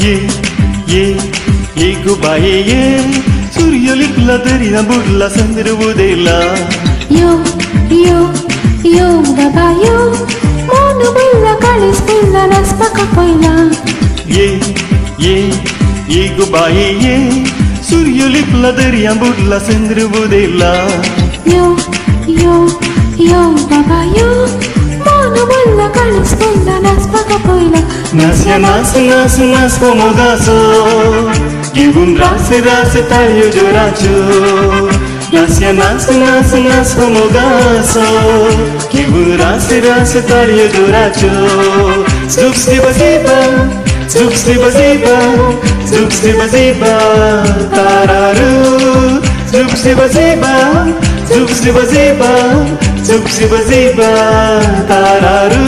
ये गुबाये ये सूर्य लिपला दर्या बुडला चंद्र उदेला यो यो यो बाबा यो मन बोलला काळीस बोलला रस्ता पहिला ये गुबाये ये सूर्य लिपला दर्या बुडला चंद्र उदेला यो यो यो बाबा यो मन बोलला काळीस बोलला रस्ता पहिला नास्या नास नास नास pomogaso Gigun rase rase talio joracho Nasia nas nas nas pomogaso Gigun rase rase talio joracho Zupsiba ziba Zupsiba ziba Zupsiba ziba Tararu Zupsiba ziba Zupsiba ziba Zupsiba ziba Tararu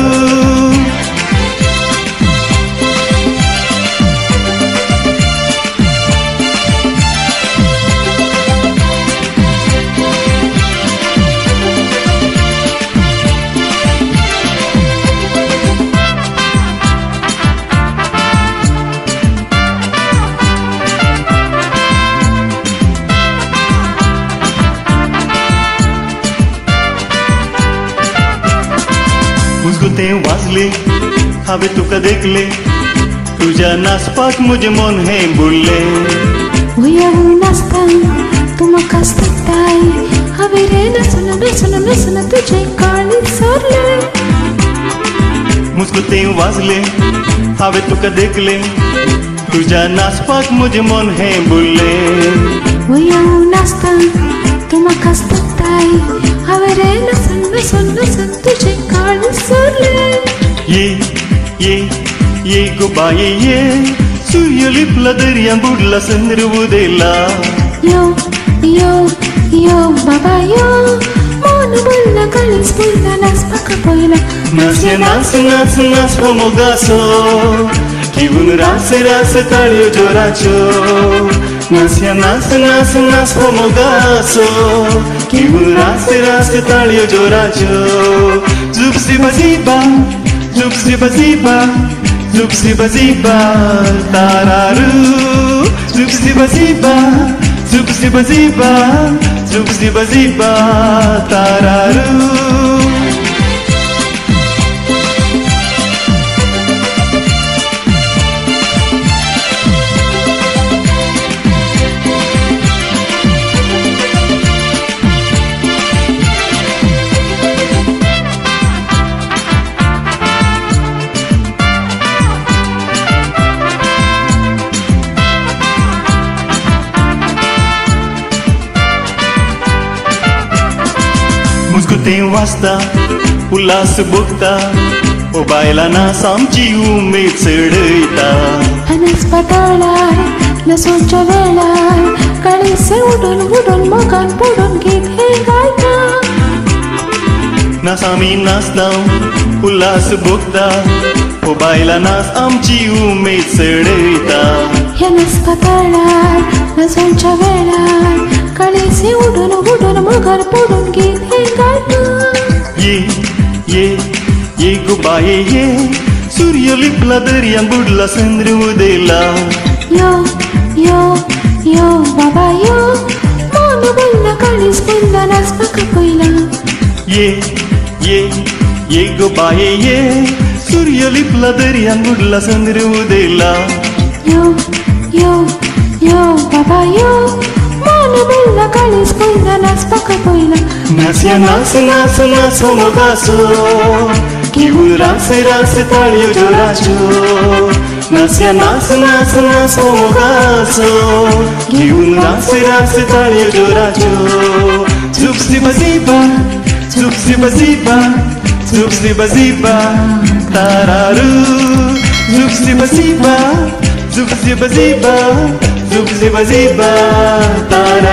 मुझको ते वाजले हवे तुका देखले तुझ्या नासपाक मुझे मन है बुडले उया नाचता तू म्हाका सताय हवे रे नसन नसन नसन तुझे काळी सोरले मुझको ते वाजले हवे तुका देखले तुझ्या नासपाक मुझे मन है बुडले उया नाचता तू म्हाका सताय हवे रे नसन नसन नसन तुझे काळी सोरले ये गुबाये ये सूर्य लिपला दर्या बुडला चंद्र उदेला यो यो यो बाबा यो मन बोलला काळीस बोलला रस्ता पहिला नास्या नास नास नास pomogaso Gigun rase rase talio joracho Nasia nas nas nas pomogaso Gigun rase rase talio joracho Zupsiba ziba Zupsiba ziba Zupsiba ziba Tararu Zupsiba ziba Zupsiba ziba Zupsiba ziba Tararu मुझको ते वाजता उल्हास भोगता ओ बायला नास आमची उमेद चढयता अनस पाताळार नसोच्या वेळार काळीसे उडून उडून मोगान पडून गीत हे गायता नास आमी नाचता उल्हास भोगता ओ बायला नास आमची उमेद चढयता अनस पाताळार नसोच्या वेळार काळीसे उडून उडून मोगान पडून गीत हे गायता ये गुबाये ये सूर्य लिपला दर्या बुडला चंद्र उदेला यो यो यो बाबा यो मन बोलला काळीस बोलला रस्ता पहिला ये गुबाये ये सूर्य लिपला दर्या बुडला चंद्र उदेला यो यो यो बाबा यो मन बोलला काळीस बोलला रस्ता पहिला नास्या नास नास नास pomogaso Gigun rase rase talio joracho Nasia nas nas nas pomogaso Gigun rase rase talio joracho Zupsiba ziba Zupsiba ziba Zupsiba ziba Tararu Zupsiba ziba Zupsiba ziba Zupsiba ziba Tararu